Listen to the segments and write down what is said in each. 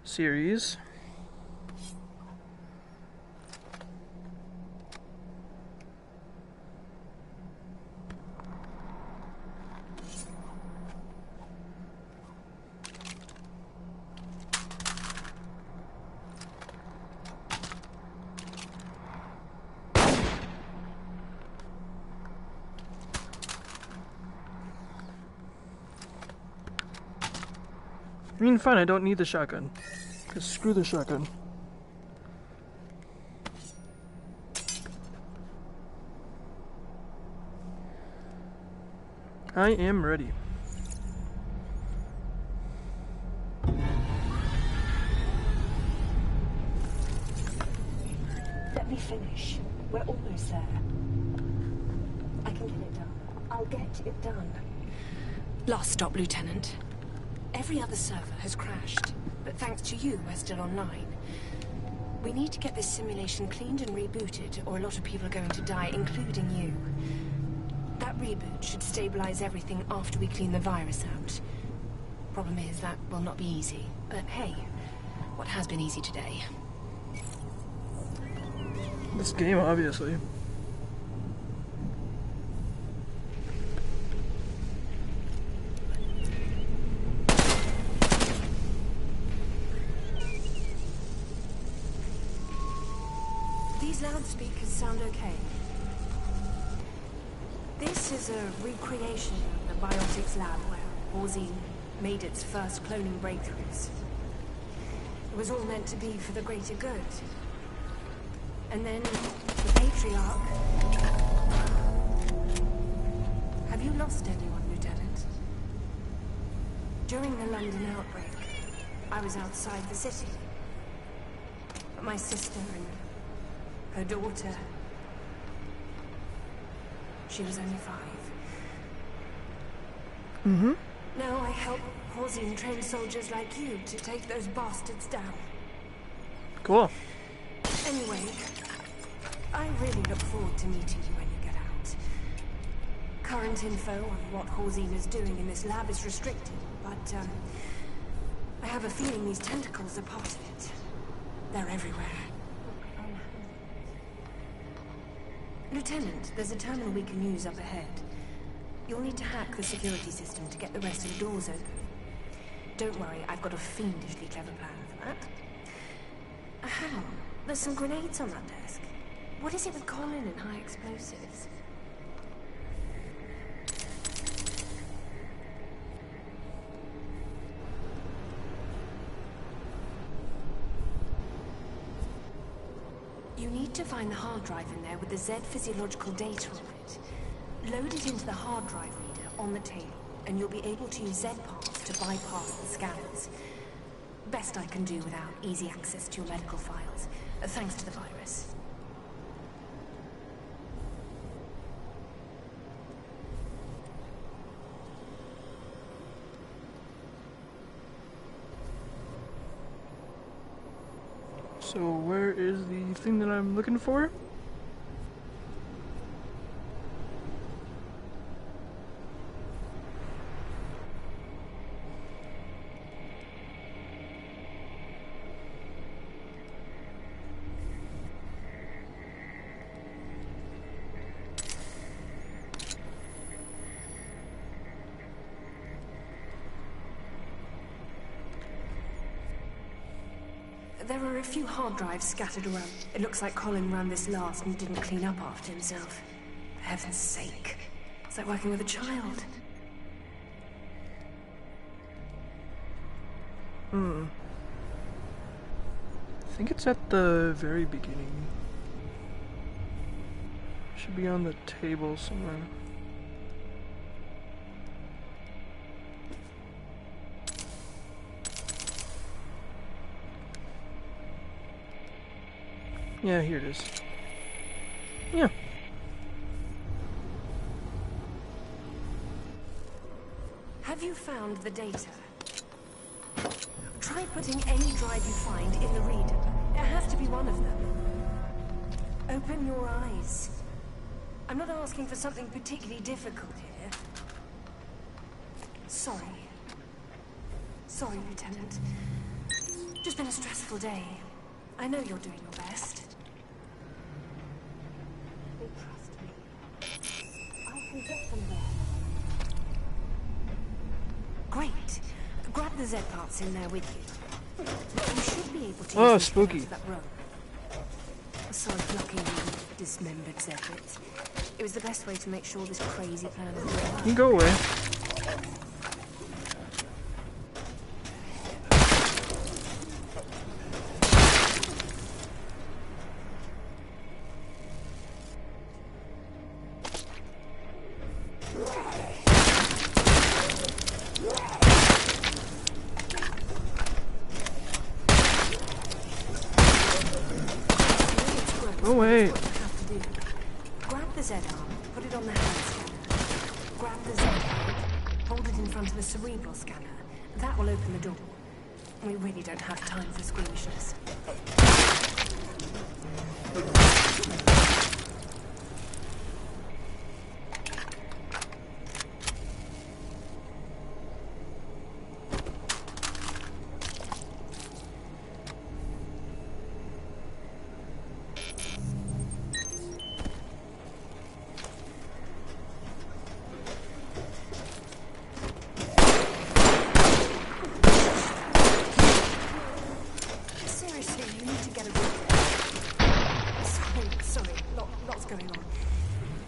series. I mean, fine, I don't need the shotgun. Because screw the shotgun. I am ready. Let me finish. We're almost there. I can get it done. I'll get it done. Last stop, Lieutenant. Every other server has crashed, but thanks to you, we're still online. We need to get this simulation cleaned and rebooted, or a lot of people are going to die, including you. That reboot should stabilize everything after we clean the virus out. Problem is, that will not be easy. But hey, what has been easy today? This game, obviously. These loudspeakers sound okay. This is a recreation of the biotics lab where Horzine made its first cloning breakthroughs. It was all meant to be for the greater good. And then the Patriarch... Have you lost anyone, Lieutenant? During the London outbreak, I was outside the city. But my sister and her daughter... She was only 5. Mm-hmm. Now I help Horzine train soldiers like you to take those bastards down. Cool. Anyway, I really look forward to meeting you when you get out. Current info on what Horzine is doing in this lab is restricted, but I have a feeling these tentacles are part of it. They're everywhere. Lieutenant, there's a terminal we can use up ahead. You'll need to hack the security system to get the rest of the doors open. Don't worry, I've got a fiendishly clever plan for that. Hang on, there's some grenades on that desk. What is it with Colin and high explosives? You need to find the hard drive in there with the Z physiological data on it. Load it into the hard drive reader on the table, and you'll be able to use Z-parts to bypass the scanners. Best I can do without easy access to your medical files, thanks to the virus. So where is the thing that I'm looking for? There are a few hard drives scattered around. It looks like Colin ran this last and didn't clean up after himself. For heaven's sake. It's like working with a child. I think it's at the very beginning. Should be on the table somewhere. Yeah, here it is. Yeah. Have you found the data? Try putting any drive you find in the reader. It has to be one of them. Open your eyes. I'm not asking for something particularly difficult here. Sorry. Sorry, Lieutenant. Just been a stressful day. I know you're doing your best. But trust me. I can get them there. Great. Grab the Z parts in there with you. You should be able to use spooky. that run. Sorry, blocking the dismembered Z bits. It was the best way to make sure this crazy plan would work. You can go away. No way. Grab the Z arm, put it on the hand scanner. Grab the Z head, hold it in front of the cerebral scanner. That will open the door. We really don't have time for squeamishness.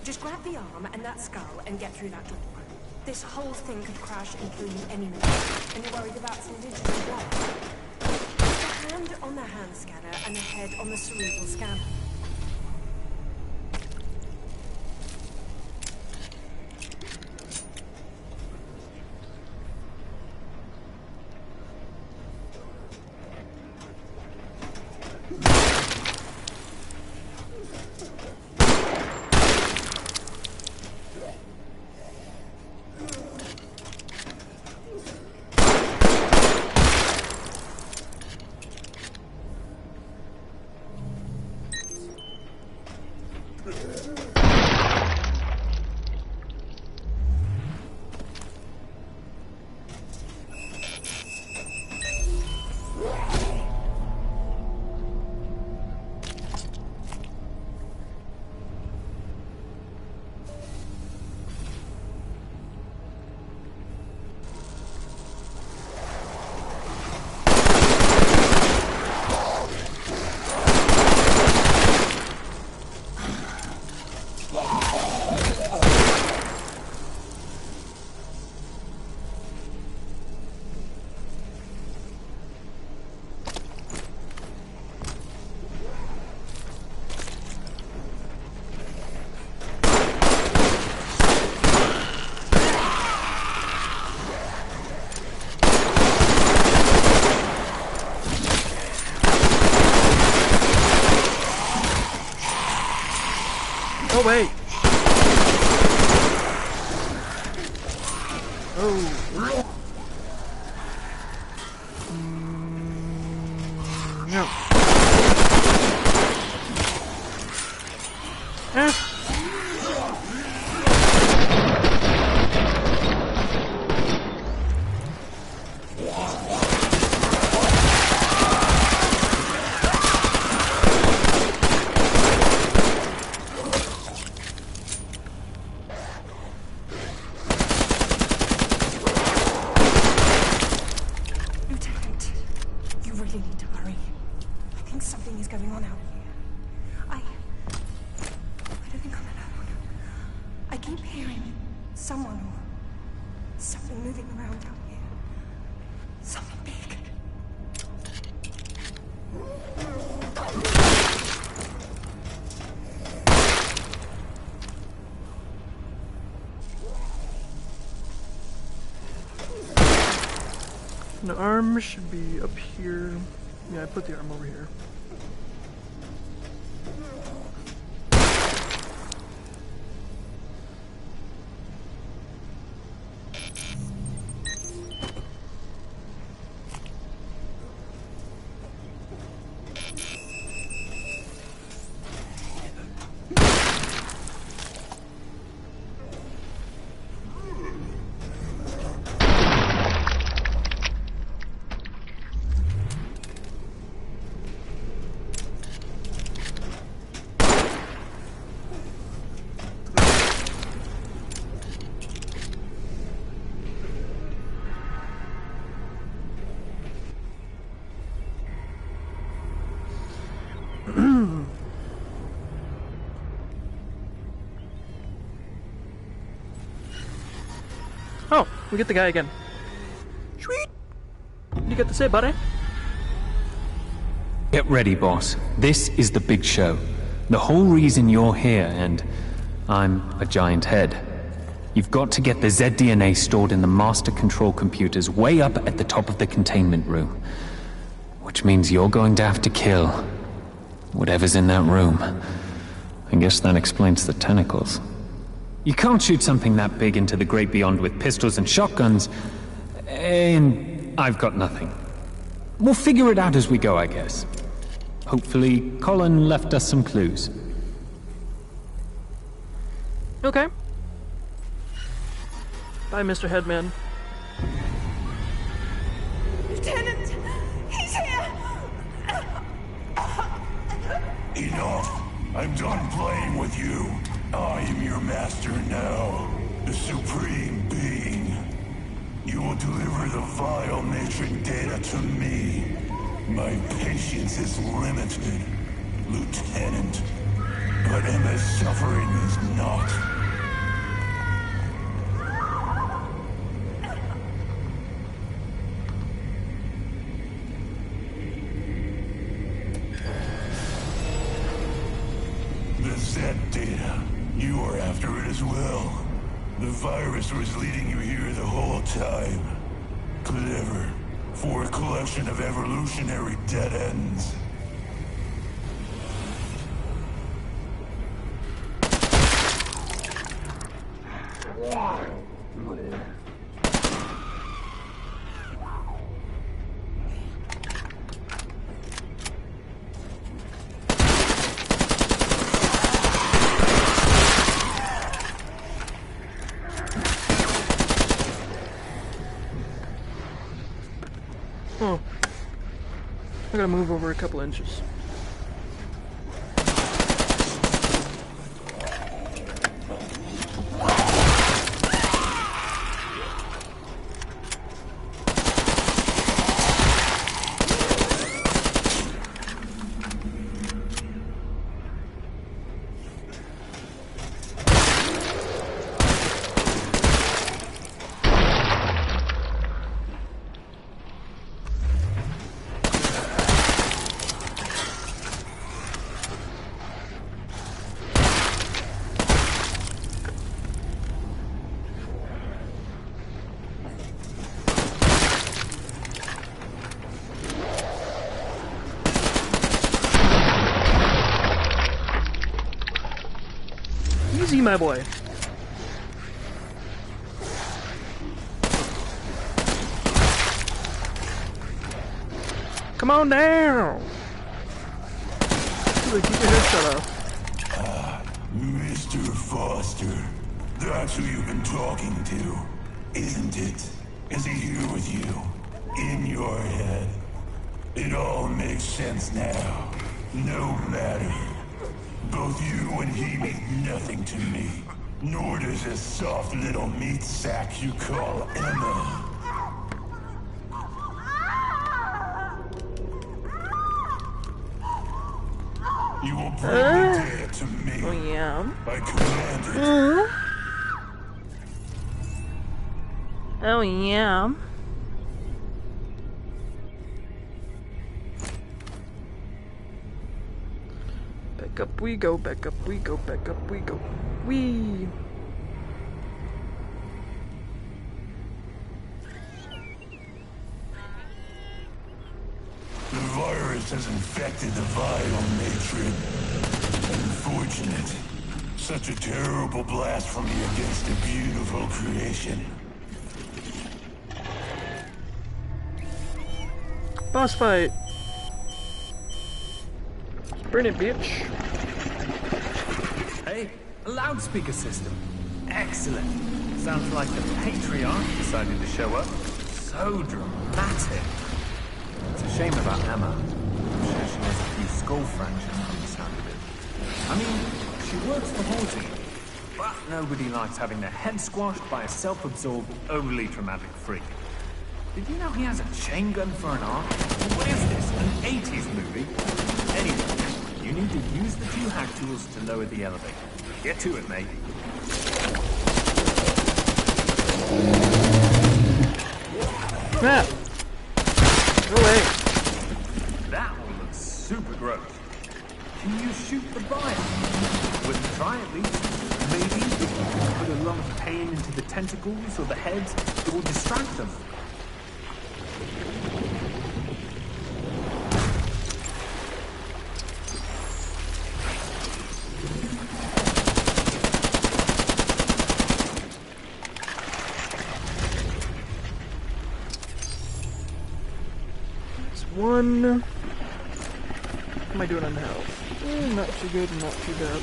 Just grab the arm and that skull and get through that door. This whole thing could crash and kill you any minute, and you're worried about some digital blood. The hand on the hand scanner and the head on the cerebral scanner. Oh, wait. Oh. No. The arm should be up here. Yeah, I put the arm over here. We get the guy again. Sweet! What do you got to say, buddy? Get ready, boss. This is the big show. The whole reason you're here, and I'm a giant head. You've got to get the Z-DNA stored in the master control computers way up at the top of the containment room. Which means you're going to have to kill whatever's in that room. I guess that explains the tentacles. You can't shoot something that big into the great beyond with pistols and shotguns, and I've got nothing. We'll figure it out as we go, I guess. Hopefully, Colin left us some clues. Okay. Bye, Mr. Headman. Lieutenant! He's here! Enough! I'm done playing with you. I am your master now, the Supreme Being. You will deliver the vile matron data to me. My patience is limited, Lieutenant. But Emma's suffering is not. The Z data. You are after it as well. The virus was leading you here the whole time. Clever. For a collection of evolutionary dead ends. Oh. I gotta move over a couple inches. Easy, my boy. Come on down. Keep your head shut off. Mr. Foster. That's who you've been talking to, isn't it? Is he here with you? In your head? It all makes sense now. No matter. Both you and he mean nothing to me. Nor does a soft little meat sack you call Emma. You will bring the data to me. Oh, yeah. I command it. Oh, yeah. Back up we go, back up we go, back up we go. Whee! The virus has infected the vile matron. Unfortunate. Such a terrible blasphemy against a beautiful creation. Boss fight! Burn it, bitch. Hey, a loudspeaker system. Excellent. Sounds like the Patriarch decided to show up. So dramatic. It's a shame about Emma. I'm sure she has a few skull fractures from the sound of it. I mean, she works for Halsey, but nobody likes having their head squashed by a self-absorbed, overly traumatic freak. Did you know he has a chain gun for an arm? What is this, an 80s movie? Anyway, you need to use the two hack tools to lower the elevator. Get to it, mate. Snap! No way. That one looks super gross. Can you shoot the bile? We'll try at least. Maybe if you can put a lot of pain into the tentacles or the heads, it will distract them. One. How am I doing on health? Not too good, not too bad.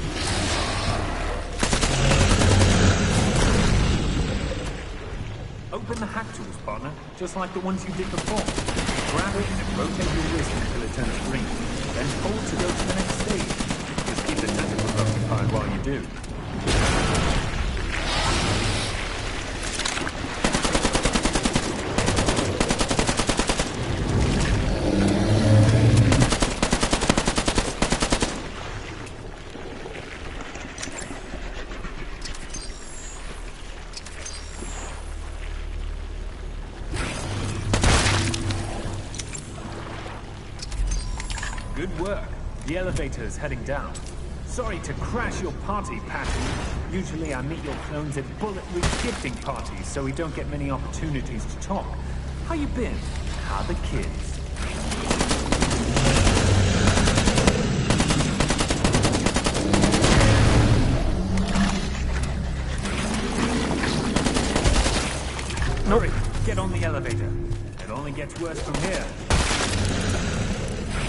Open the hack tools, partner, just like the ones you did before. Grab it and rotate your wrist until it turns green. Then hold to go to the next stage. Just keep the tentacles occupied while you do. Good work. The elevator is heading down. Sorry to crash your party, Patty. Usually I meet your clones at bullet re-gifting parties, so we don't get many opportunities to talk. How you been? How the kids? Hurry, get on the elevator. It only gets worse from here.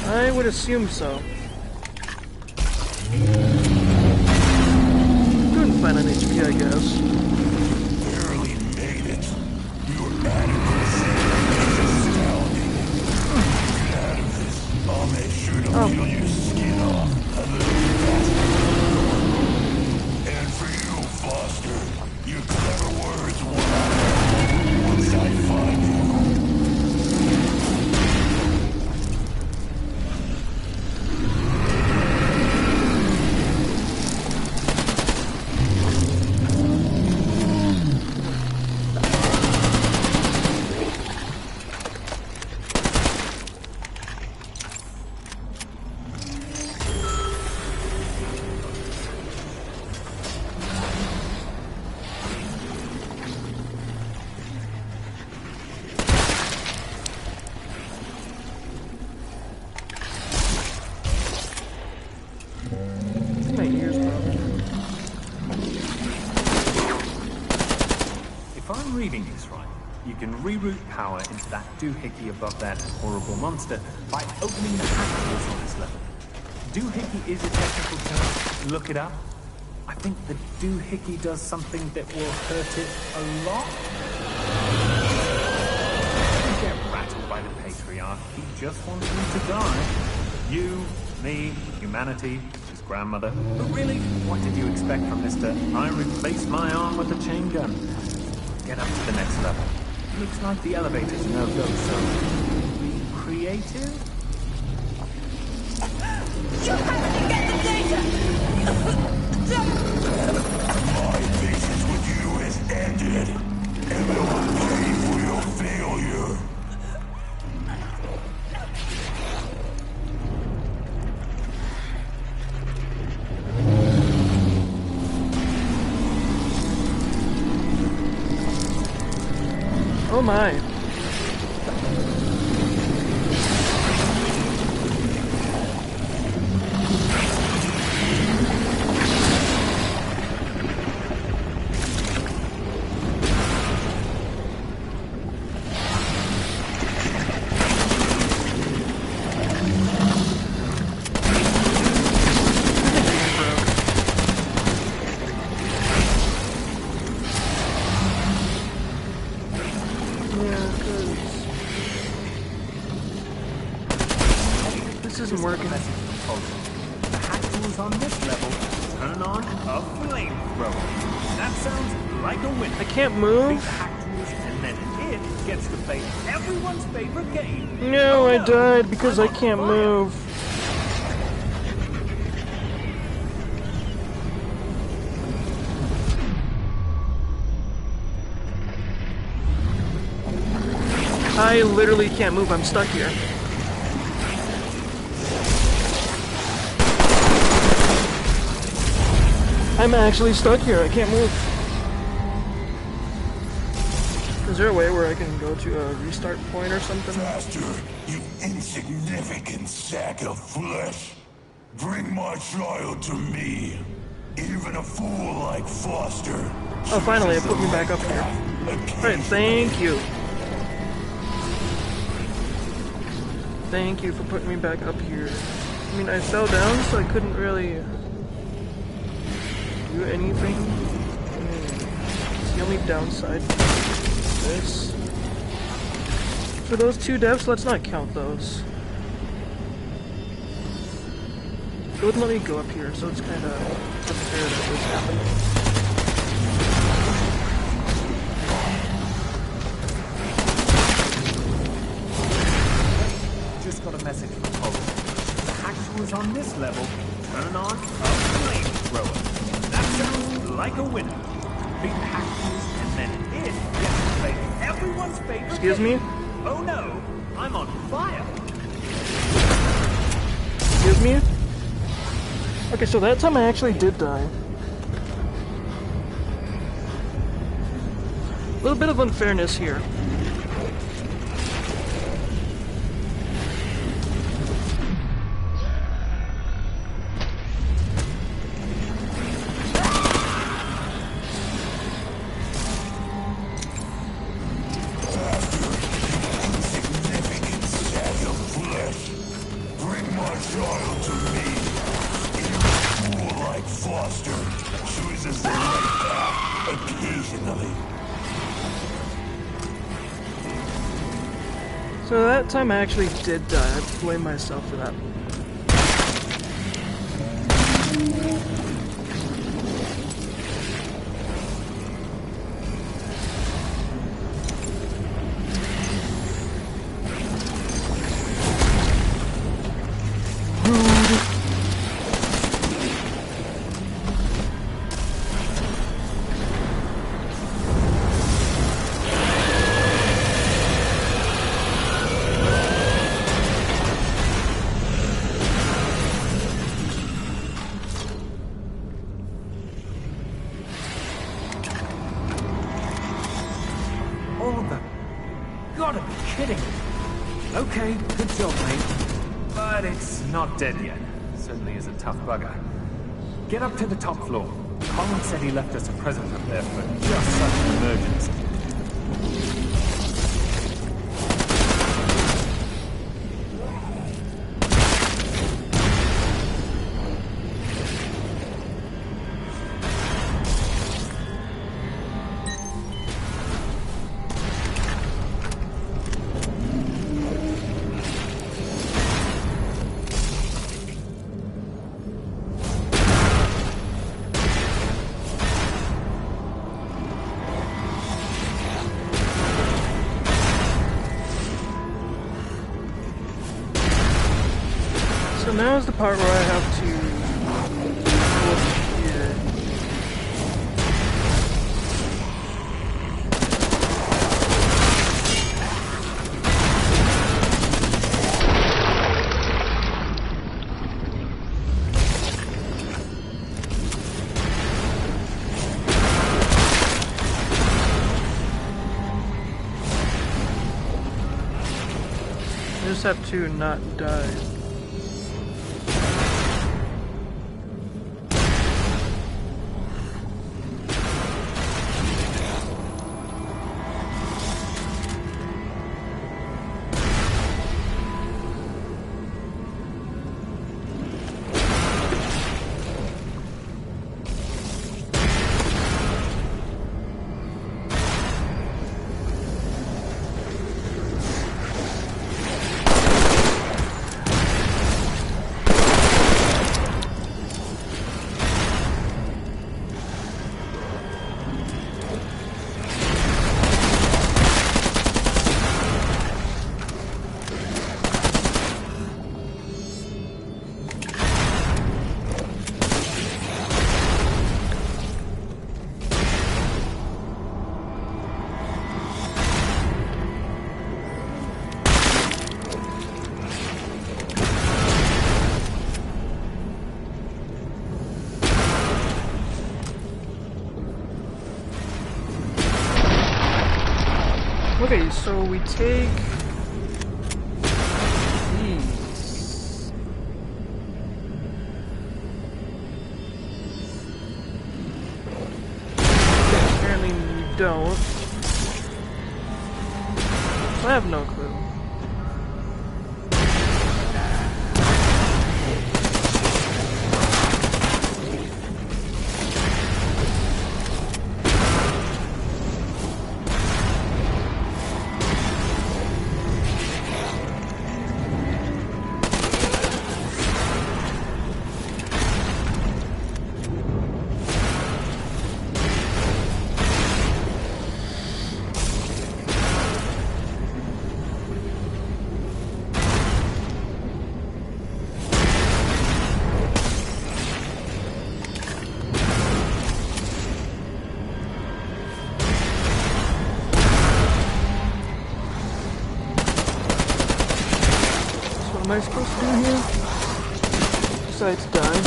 I would assume so. Doing fine on HP, I guess. Barely made it. Your adequacy is astounding. Get out of this. I'll make sure to peel your skin off a little faster. And for you, Foster, your clever words will matter once I find you. My ears probably. If I'm reading this right, you can reroute power into that doohickey above that horrible monster by opening the hack doors on this level. Doohickey is a technical term. Look it up. I think the doohickey does something that will hurt it a lot. Don't get rattled by the patriarch. He just wants you to die. You, me, humanity, his grandmother. But really, what did you expect from Mr. I replaced my arm with a chain gun? Get up to the next level. Looks like the elevator's no go, so be creative? You have to get the data! My patience with you has ended, and I will pay for your failure. Oh my. This isn't working. The hack tools on this level turn on a flamethrower. That sounds like a win. I can't Beat move. the hack tools, and then it gets to play everyone's favorite game. No, I no. died because I I'm on can't fire. move. I literally can't move, I'm stuck here. I'm actually stuck here, I can't move. Is there a way where I can go to a restart point or something? Faster, you insignificant sack of flesh. Bring my child to me. Even a fool like Foster. Oh, finally, it put me back up here. Alright, thank you. Thank you for putting me back up here. I mean, I fell down, so I couldn't really do anything. It's the only downside to this. For those 2 deaths, let's not count those. It wouldn't let me go up here, so it's kind of unfair that this happened. Just got a message from Holland. The hatch was on this level. Turn on a flamethrower. That sounds like a winner. Big hatches, and then it gets to play everyone's favorite. Excuse me? Oh no, I'm on fire. Excuse me? Okay, so that time I actually did die. A little bit of unfairness here. So that time I actually did die. I blame myself for that. Gotta be kidding me. Okay, good job, mate. But it's not dead yet. Certainly is a tough bugger. Get up to the top floor. Colin said he left us a present up there for just such an emergency. So now is the part where I have to look here. I just have to not die. So we take these. Apparently we don't. I have no clue. What am I supposed to do here? Besides die.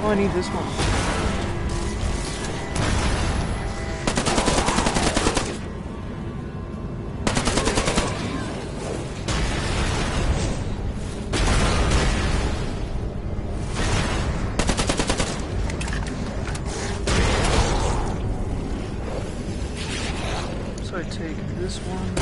Oh, I need this one. So I take this one.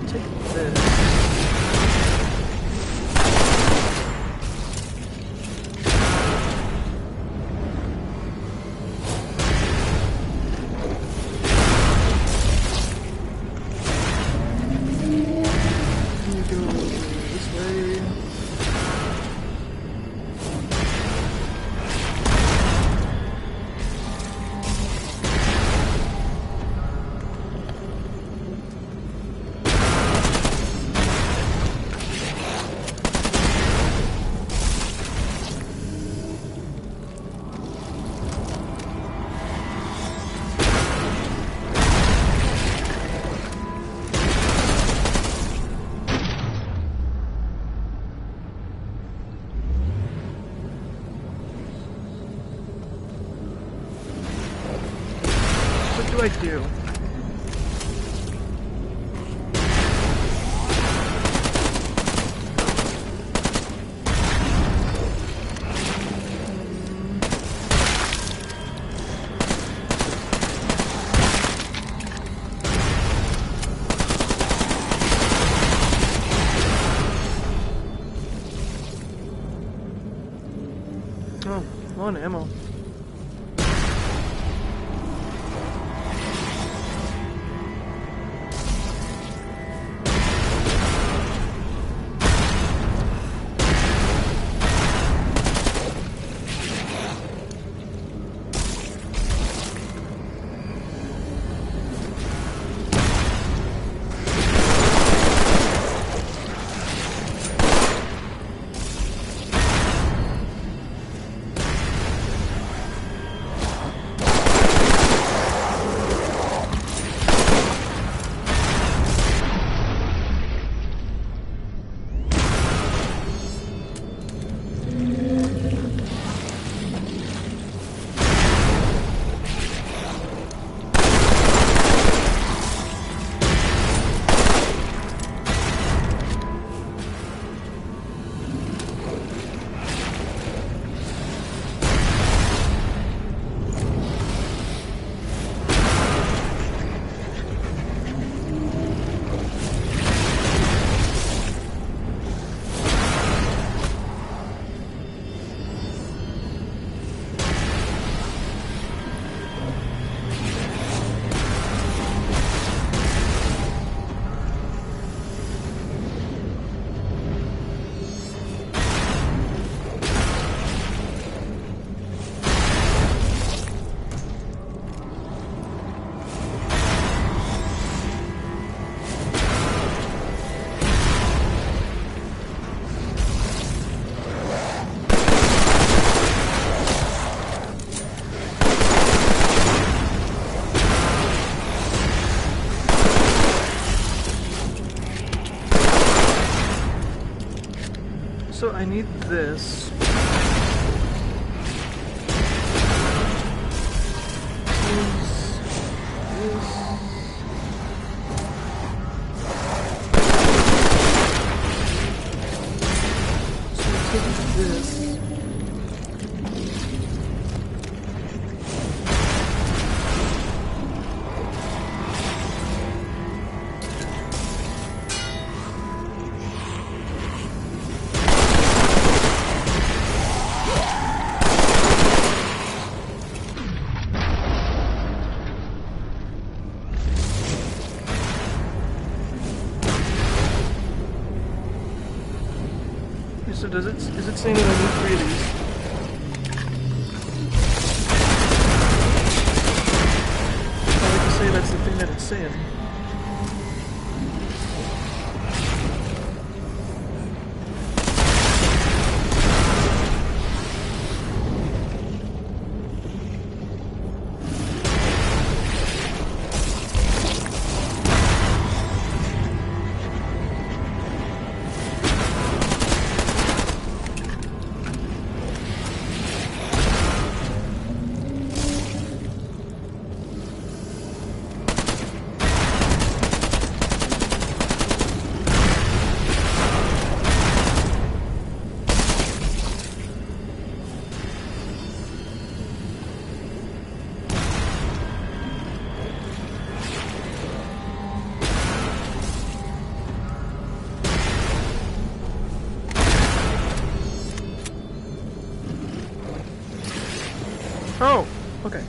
Take this. What do I do? Oh, low on ammo. So I need this. So is it saying that I need 3 of these? I like to say that's the thing that it's saying. Oh, okay.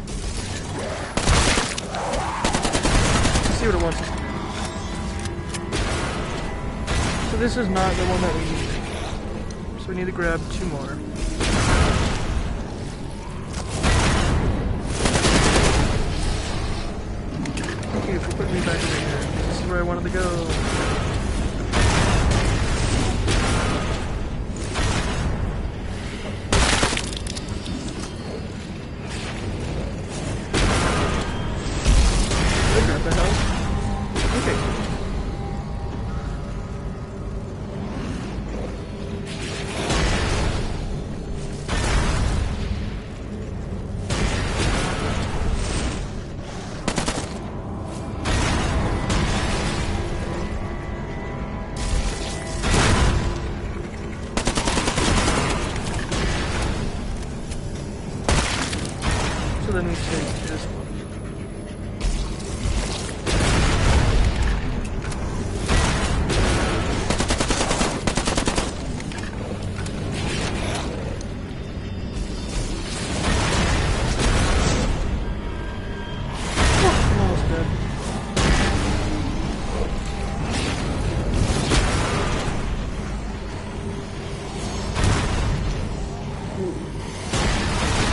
Let's see what it wants us to do. So this is not the one that we need. So we need to grab 2 more. Thank you for putting me back over here. This is where I wanted to go. So then we take this one. Oh, I'm almost dead.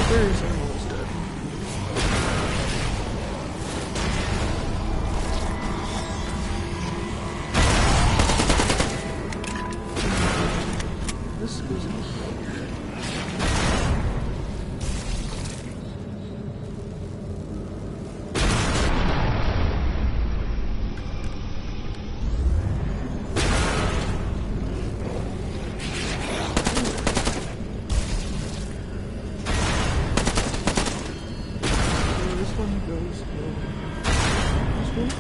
Where is he? This goes in here. So this one goes in this one.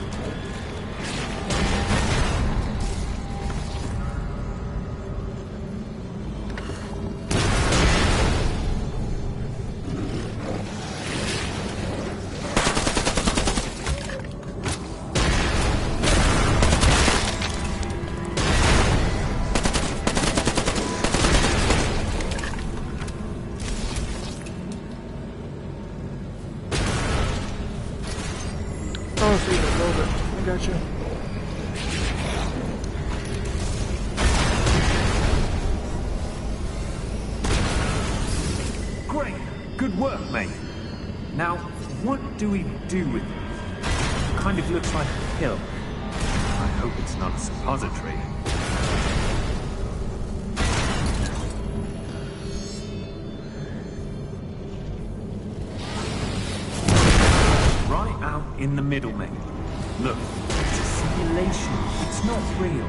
Oh, so you can load it. I gotcha. Great! Good work, mate. Now, what do we do with it? Kind of looks like a pill. I hope it's not a suppository. In the middle, mate. Look, it's a simulation. It's not real.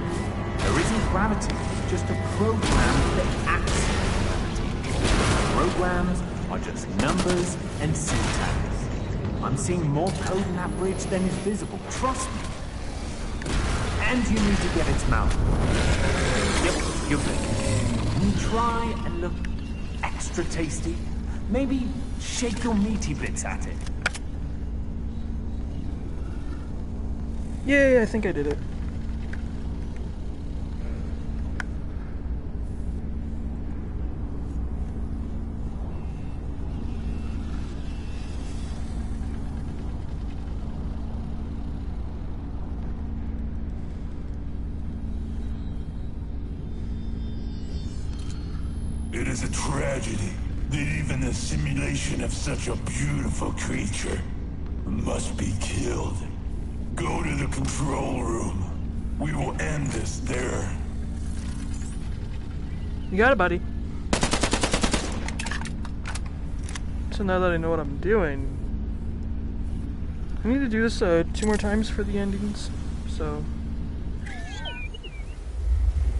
There isn't gravity, just a program that acts on gravity. Programs are just numbers and syntax. I'm seeing more code in that bridge than is visible, trust me. And you need to get its mouth. Yep, you're good. Can you try and look extra tasty? Maybe shake your meaty bits at it. Yay, I think I did it. It is a tragedy that even the simulation of such a beautiful creature must be killed. Go to the control room. We will end this there. You got it, buddy. So now that I know what I'm doing, I need to do this 2 more times for the endings, so...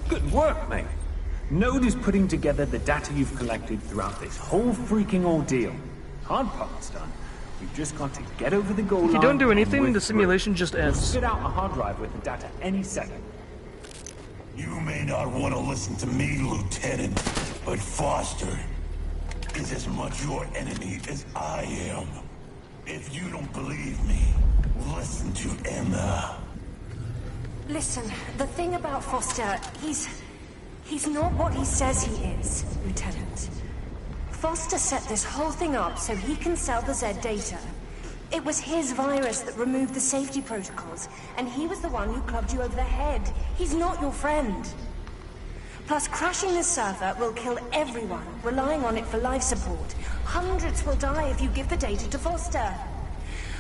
Good work, mate. Node is putting together the data you've collected throughout this whole freaking ordeal. Hard part's done. You've just got to get over the goal line. If you don't do anything, the simulation just We'll ends. spit out a hard drive with the data any second. You may not want to listen to me, Lieutenant, but Foster is as much your enemy as I am. If you don't believe me, listen to Emma. Listen, the thing about Foster, he's not what he says he is, Lieutenant. Foster set this whole thing up so he can sell the Z data. It was his virus that removed the safety protocols, and he was the one who clubbed you over the head. He's not your friend. Plus, crashing this server will kill everyone relying on it for life support. Hundreds will die if you give the data to Foster.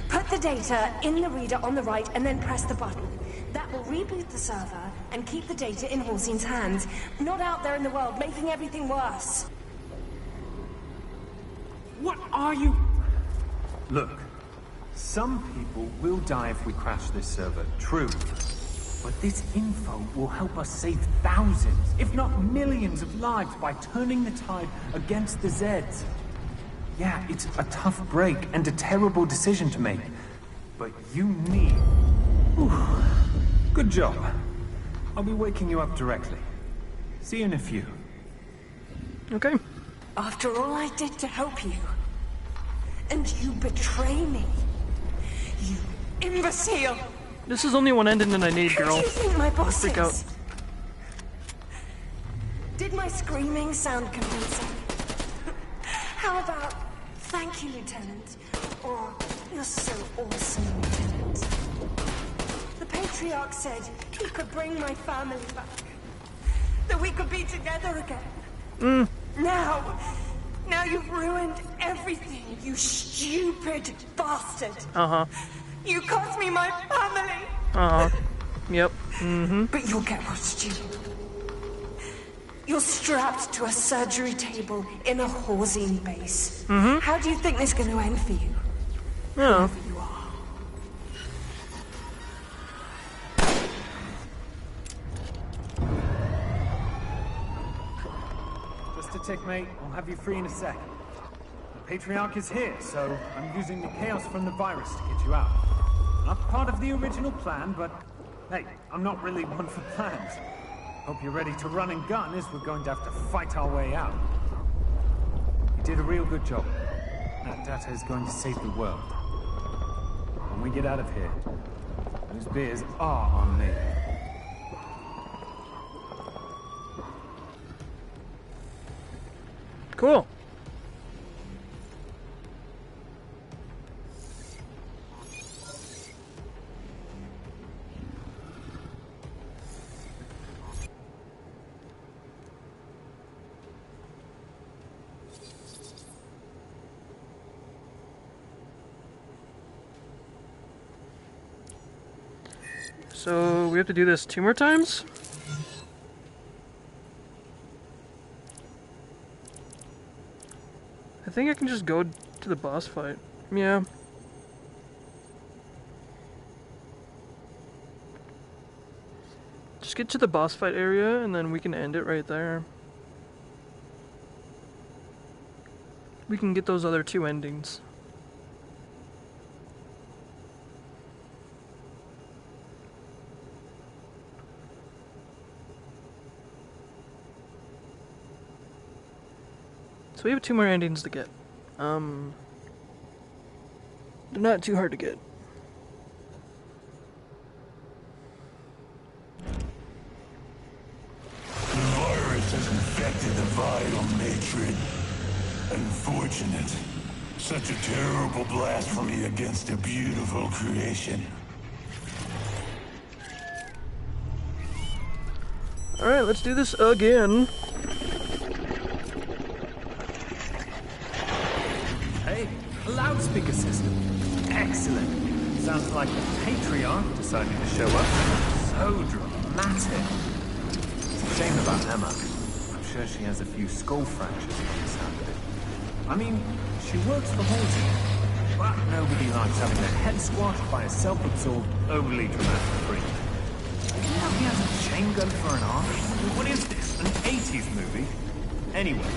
Put the data in the reader on the right and then press the button. That will reboot the server and keep the data in Halcyon's hands, not out there in the world making everything worse. What are you... Look, some people will die if we crash this server, true. But this info will help us save thousands, if not millions of lives by turning the tide against the Zeds. Yeah, it's a tough break and a terrible decision to make. But you need... Whew. Good job. I'll be waking you up directly. See you in a few. Okay. After all I did to help you, and you betray me, you imbecile! This is only one ending that I need, girl. Who do you think my boss Freak is? out. Did my screaming sound convincing? How about, thank you, Lieutenant, or you're so awesome, Lieutenant? The Patriarch said he could bring my family back, that we could be together again. Now you've ruined everything, you stupid bastard. Uh-huh. You cost me my family. Uh-huh. Yep. Mm-hmm. But you'll get what's due. You're strapped to a surgery table in a Halcyon base. Mm-hmm. How do you think this is going to end for you? Yeah. Whoever you are. Just a tick, mate. I'll have you free in a sec. The Patriarch is here, so I'm using the chaos from the virus to get you out. Not part of the original plan, but hey, I'm not really one for plans. Hope you're ready to run and gun, as we're going to have to fight our way out. You did a real good job. That data is going to save the world. When we get out of here, those beers are on me. Cool. So we have to do this 2 more times? I think I can just go to the boss fight. Yeah. Just get to the boss fight area and then we can end it right there. We can get those other 2 endings. So we have 2 more endings to get. They're not too hard to get. The virus has infected the vital matron. Unfortunate. Such a terrible blasphemy against a beautiful creation. Alright, let's do this again. Hey, a loudspeaker system. Excellent. Sounds like the Patriarch decided to show up. So dramatic. It's a shame about Emma. I'm sure she has a few skull fractures from the sound of it. I mean, she works for Halsey, but nobody likes having their head squashed by a self-absorbed, overly dramatic freak. You know he has a chain gun for an arm? What is this, an 80s movie? Anyway,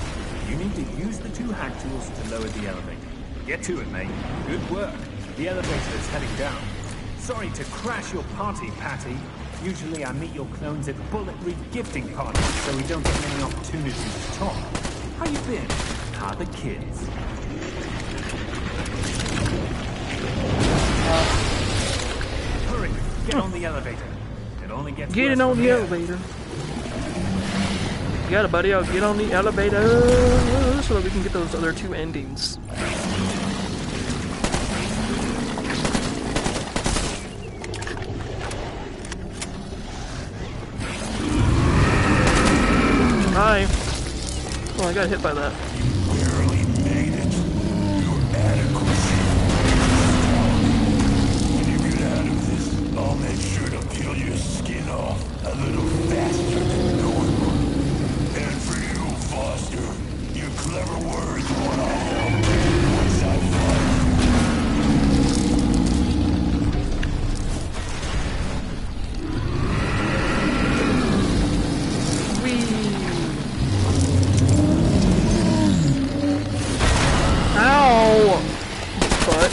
you need to use the 2 hack tools to lower the elevator. Get to it, mate. Good work. The elevator is heading down. Sorry to crash your party, Patty. Usually I meet your clones at bullet re-gifting parties, so we don't get many opportunities to talk. How you been? How are the kids? Hurry, get on the elevator. It only gets Getting on the elevator. You got it, buddy. I'll get on the elevator so that we can get those other 2 endings. Hi. Oh, I got hit by that. Barely made it. Your adequacy. When you get out of this, I'll make sure to peel your skin off a little faster than normal. And for you, Foster, your clever words won't help once I find Ow! But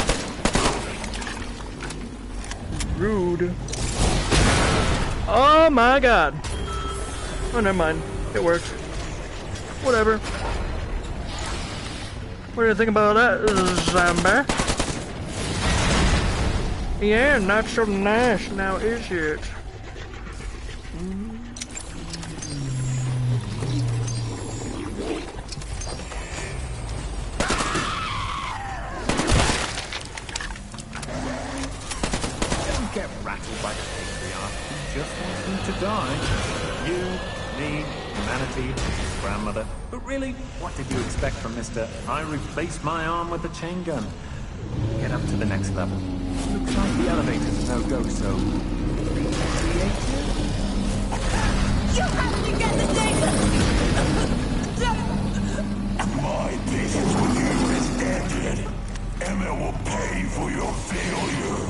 rude. Oh my god. Oh, never mind. It worked. Whatever. What do you think about that, zombie? Yeah, not so nice now, is it? Get rattled by the Patriarch. He just wants them to die. You, me, humanity, his grandmother. But really, what did you expect from Mr. I replaced my arm with a chain gun? Get up to the next level. Looks like the elevator's a no-go, so... You have to get the data! my patience with you is ended. Emma will pay for your failure.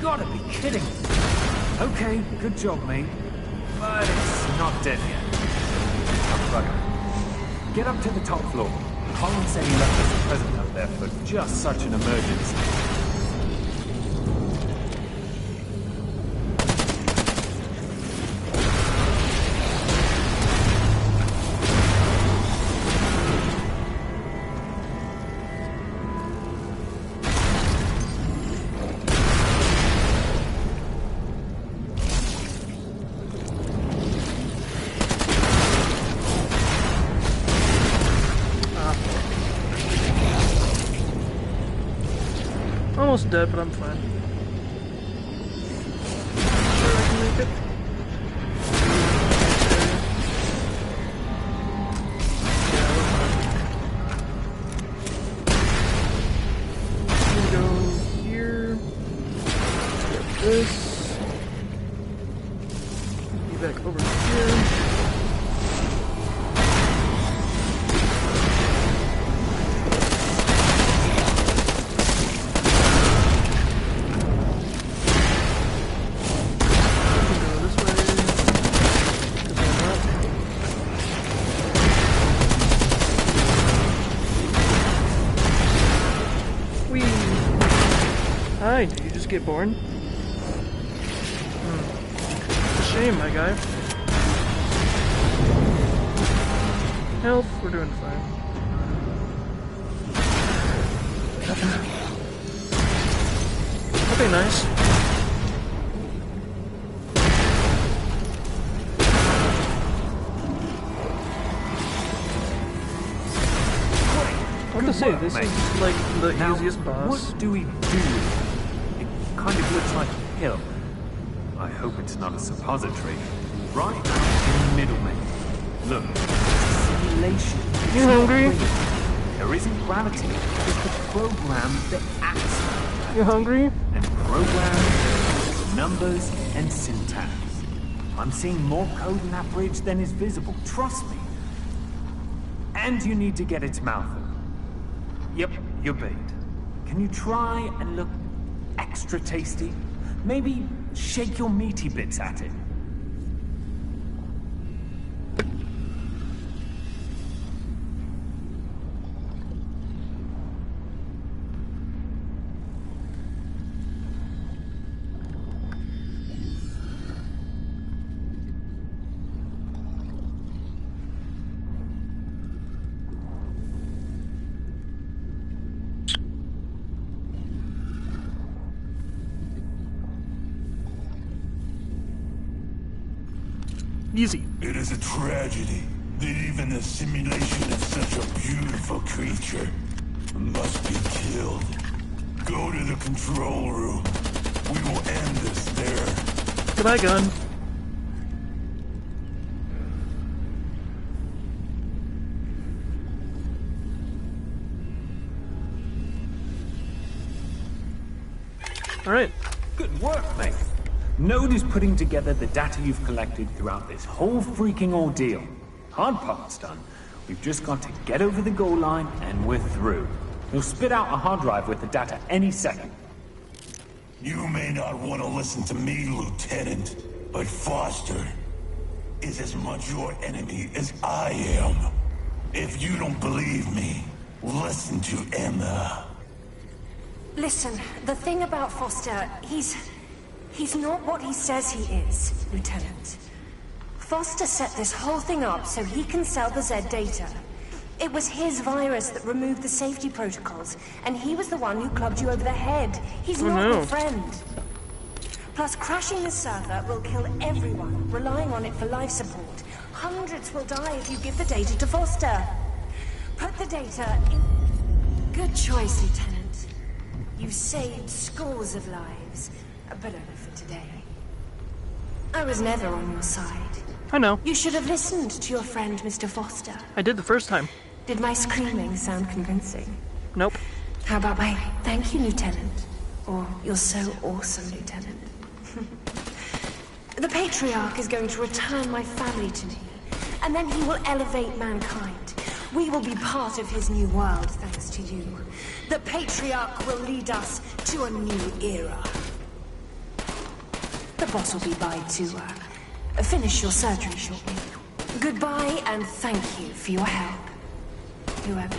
Gotta be kidding. Okay, good job, mate. But it's not dead yet. Tough bugger. Get up to the top floor. Colin said he left us a present up there for just such an emergency. Almost dead, but I'm fine. Sure I can make it. Yeah, we're fine. Go here. Get this. Be back over here. Hi, did you just get born? It's a shame, my guy. Health, we're doing fine. Okay, nice. I have to say, this is like the easiest boss. What do we do? It kind of looks like a pill. I hope it's not a suppository. Right in the middle, mate. Look, it's a simulation. You hungry? There isn't gravity. It's the program that acts. You hungry? And program, numbers, and syntax. I'm seeing more code in that bridge than is visible. Trust me. And you need to get its mouth open. Yep, you're bait. Can you try and look extra tasty? Maybe shake your meaty bits at it. Easy. It is a tragedy that even the simulation of such a beautiful creature must be killed. Go to the control room. We will end this there. Goodbye, gun. Alright. Good work, mate. Node is putting together the data you've collected throughout this whole freaking ordeal. Hard part's done. We've just got to get over the goal line and we're through. He'll spit out a hard drive with the data any second. You may not want to listen to me, Lieutenant, but Foster is as much your enemy as I am. If you don't believe me, listen to Emma. Listen, the thing about Foster, he's not what he says he is, Lieutenant. Foster set this whole thing up so he can sell the Z data. It was his virus that removed the safety protocols, and he was the one who clubbed you over the head. He's not your friend. Plus, crashing the server will kill everyone relying on it for life support. Hundreds will die if you give the data to Foster. Put the data in... Good choice, Lieutenant. You've saved scores of lives, but only for today. I was never on your side. I know. You should have listened to your friend, Mr. Foster. I did the first time. Did my screaming sound convincing? Nope. How about my thank you, Lieutenant? Or you're so awesome, Lieutenant. The Patriarch is going to return my family to me, and then he will elevate mankind. We will be part of his new world, thanks to you. The Patriarch will lead us to a new era. The boss will be by to finish your surgery shortly. Goodbye, and thank you for your help. whoever.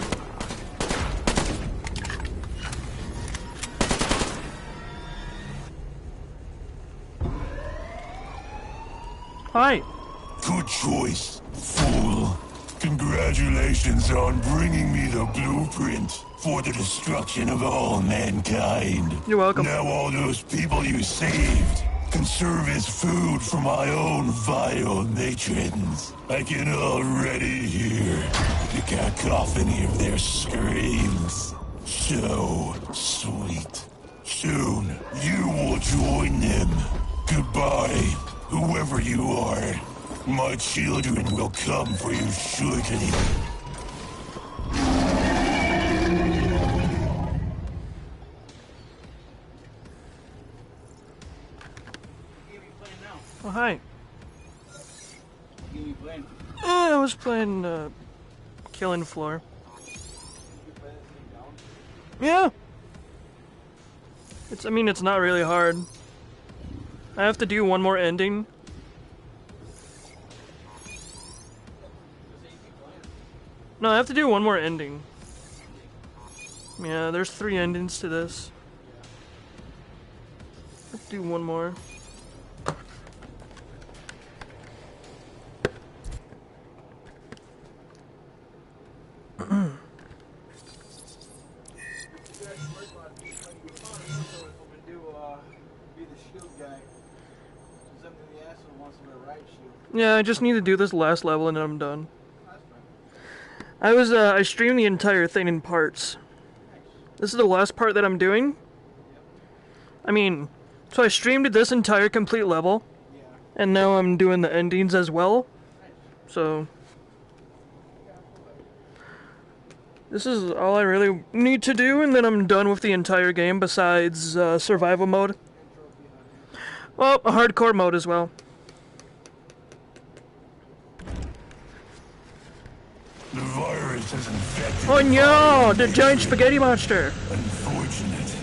Hi. Good choice, fool. Congratulations on bringing me the blueprint for the destruction of all mankind. You're welcome. Now all those people you saved can serve as food for my own vile matrons. I can already hear the cacophony of their screams. So sweet. Soon, you will join them. Goodbye, whoever you are. My children will come for you shortly. Oh, hi. I was playing, Killing Floor. Yeah. I mean, it's not really hard. I have to do one more ending. No, I have to do one more ending. Yeah, there's 3 endings to this. I have to do one more. Yeah, I just need to do this last level and then I'm done. I streamed the entire thing in parts. This is the last part that I'm doing. I mean, so I streamed this entire complete level, and now I'm doing the endings as well. So, this is all I really need to do, and then I'm done with the entire game besides survival mode. Well, a hardcore mode as well. The virus has infected. Oh no! The giant spaghetti monster! Unfortunate.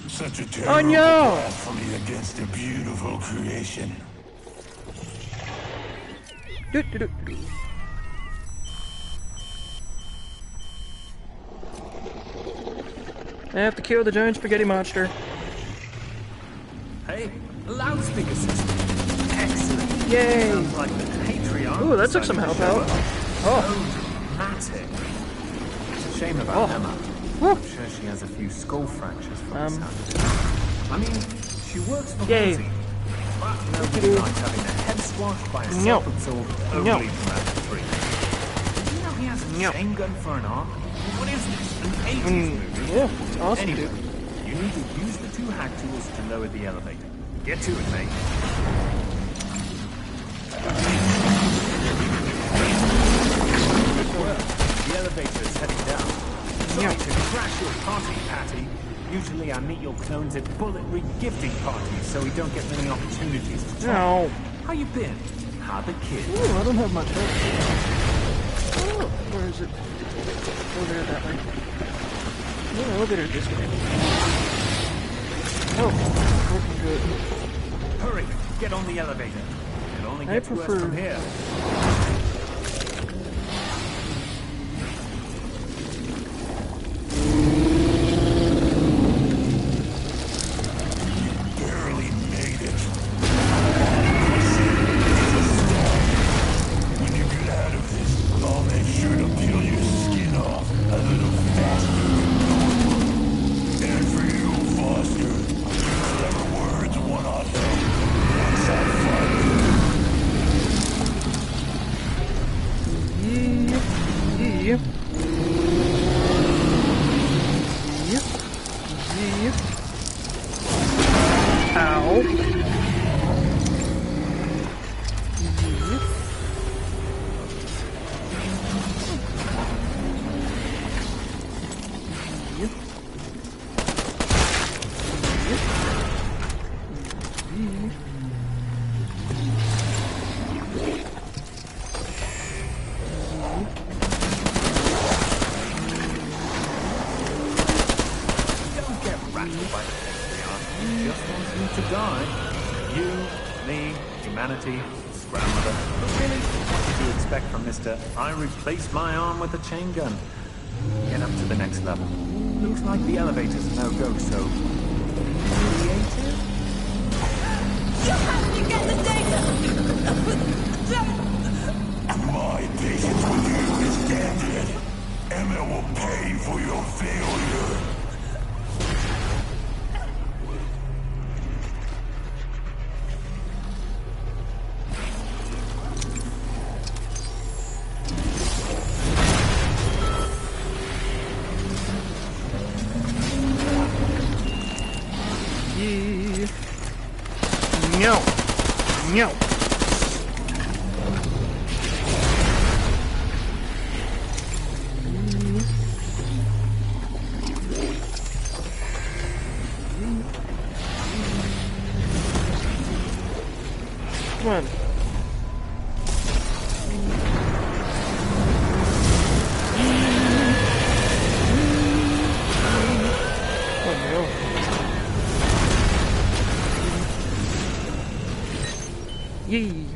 Such a Oh terrible no! blasphemy against a beautiful creation. I have to kill the giant spaghetti monster. Hey, a loudspeaker system. Excellent. Yay! Sounds like the patriarch. Ooh, that took some help out. Oh. Dramatic. It's a shame about Emma. I'm sure she has a few skull fractures from the sound. I mean, she works for Yay. Halsey, but nobody likes having their head squashed by a self-absorbed, overly dramatic freak. Did you know he has a chain gun for an arm? What is this? An 80s movie? Yeah, it's awesome, Anyway, dude. you need to use the 2 hack tools to lower the elevator. Get to it, mate. The elevator is heading down. Sorry to crash your party, Patty. Usually I meet your clones at bullet re-gifting parties, so we don't get many opportunities to talk. No. How you been? How the kids? Ooh, I don't have much help. Oh, where is it? Over there, that way. Yeah, elevator this way. Oh, working good. Hurry, get on the elevator. It only I gets worse prefer- from here. Barely made it. When you get out of this, I'll make sure to peel your skin off a little faster. And for you, Foster, whatever words want on help. Once I find you. Yep. Ow. Don't get rattled by the patriarch. He just wants you to die. You, me, humanity, his grandmother. But really, what did you expect from Mr. I replaced my arm with a chain gun? Get up to the next level. Looks like the elevator's a no-go, so... creative? You have to get the data! My patience with you is ended. Emma will pay for your failure. No. No. Come on. Oh no. Yee.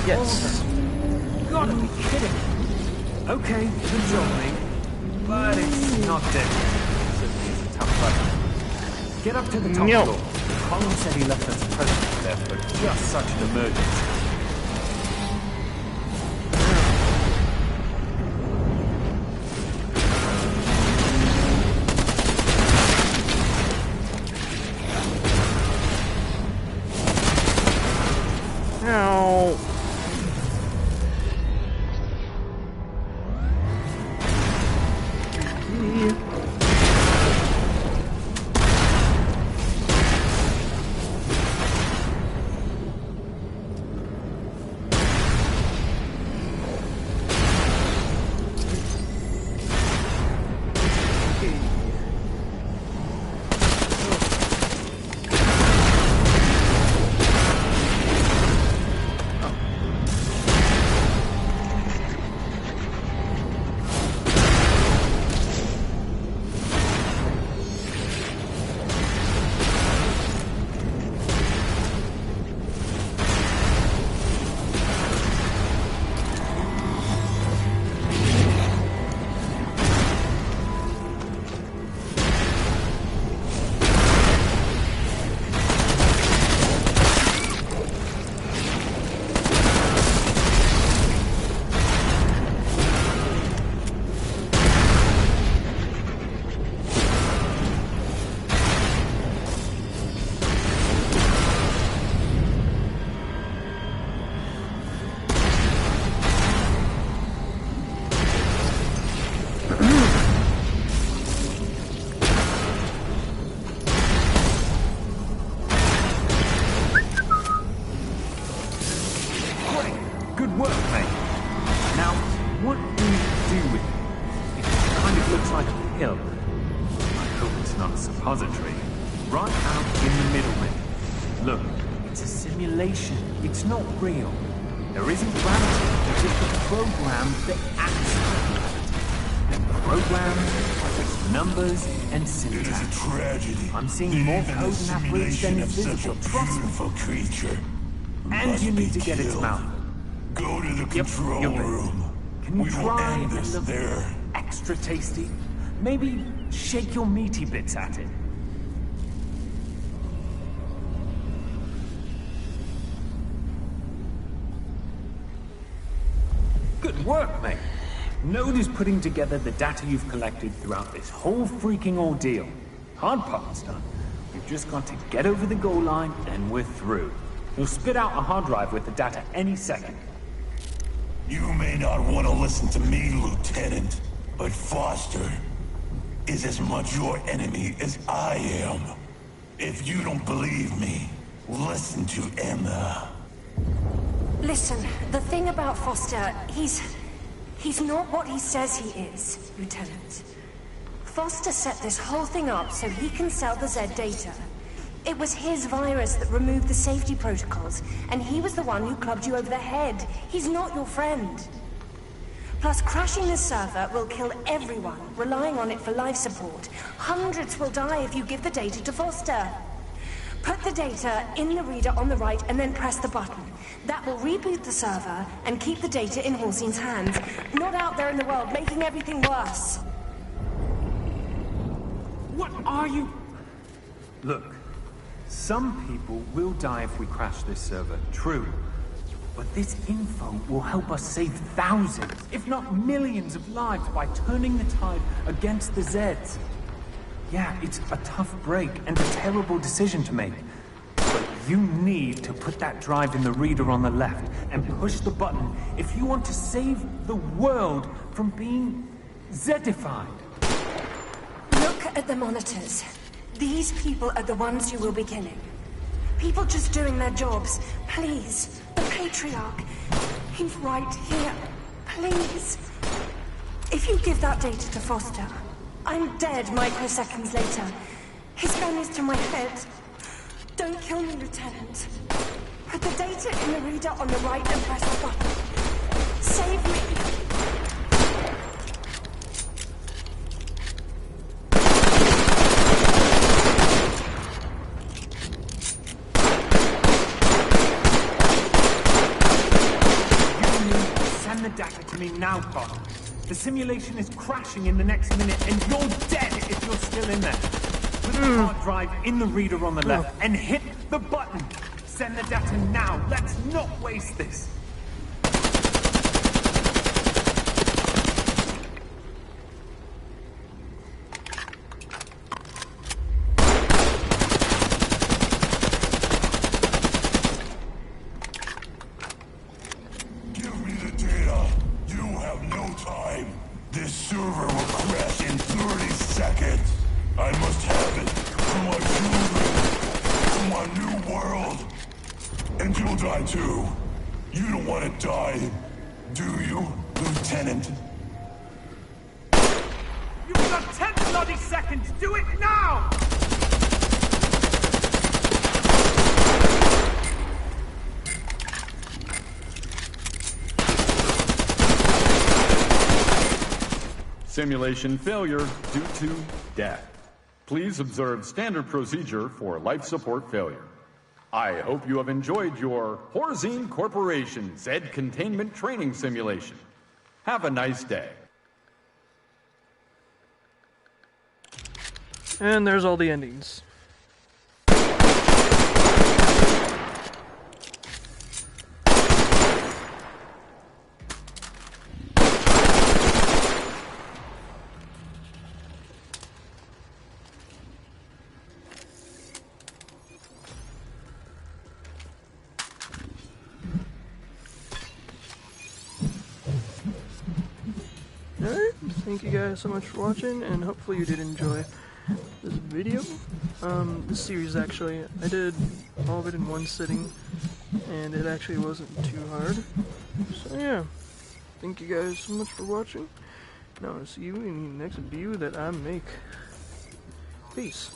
Yes. You gotta be kidding. Okay, good job, mate. But it's not dead. Certainly is a tough fight. Get up to the top No. floor. Colin said he left us a present there for just such an emergency. Ow. Good work, mate. Now, what do you do with it? It kind of looks like a pill. I hope it's not a suppository. Right out in the middle, mate. Look, it's a simulation. It's not real. There isn't gravity. It's just a program that acts like gravity. And programs, just numbers and It is syntax. a tragedy. I'm seeing more Even code the in that bridge than simulation is of such a visible. Trust me. beautiful creature. And must you need be to get its killed. mouth. Go to the control you're right. room. Can you We will try end and this look there. extra tasty? Maybe shake your meaty bits at it. Good work, mate. Node is putting together the data you've collected throughout this whole freaking ordeal. Hard part's done. We've just got to get over the goal line and we're through. You'll spit out a hard drive with the data any second. You may not want to listen to me, Lieutenant, but Foster is as much your enemy as I am. If you don't believe me, listen to Emma. Listen, the thing about Foster, he's not what he says he is, Lieutenant. Foster set this whole thing up so he can sell the Z data. It was his virus that removed the safety protocols, and he was the one who clubbed you over the head. He's not your friend. Plus, crashing this server will kill everyone relying on it for life support. Hundreds will die if you give the data to Foster. Put the data in the reader on the right and then press the button. That will reboot the server and keep the data in Halsey's hands, not out there in the world making everything worse. What are you... Look, some people will die if we crash this server, true. But this info will help us save thousands, if not millions of lives by turning the tide against the Zeds. Yeah, it's a tough break and a terrible decision to make. But you need to put that drive in the reader on the left and push the button if you want to save the world from being Zedified. Look at the monitors. These people are the ones you will be killing. People just doing their jobs. Please, the Patriarch. He's right here. Please. If you give that data to Foster, I'm dead microseconds later. His gun is to my head. Don't kill me, Lieutenant. Put the data in the reader on the right and press the button. Save me. You need to send the data to me now, Connor. The simulation is crashing in the next minute, and you're dead if you're still in there. Put the hard drive in the reader on the left, and hit the button. Send the data now. Let's not waste this. Give me the data. You have no time. This server will crash in 30 seconds. I must have it for my children, for my new world. And you'll die too. You don't want to die, do you, Lieutenant? You've got 10 bloody seconds. Do it now! Simulation failure due to death. Please observe standard procedure for life support failure. I hope you have enjoyed your Horzine Corporation Zed Containment Training Simulation. Have a nice day. And there's all the endings. Alright, thank you guys so much for watching, and hopefully you did enjoy this video. This series actually, I did all of it in one sitting, and it actually wasn't too hard. So yeah, thank you guys so much for watching, and I'll see you in the next video that I make. Peace.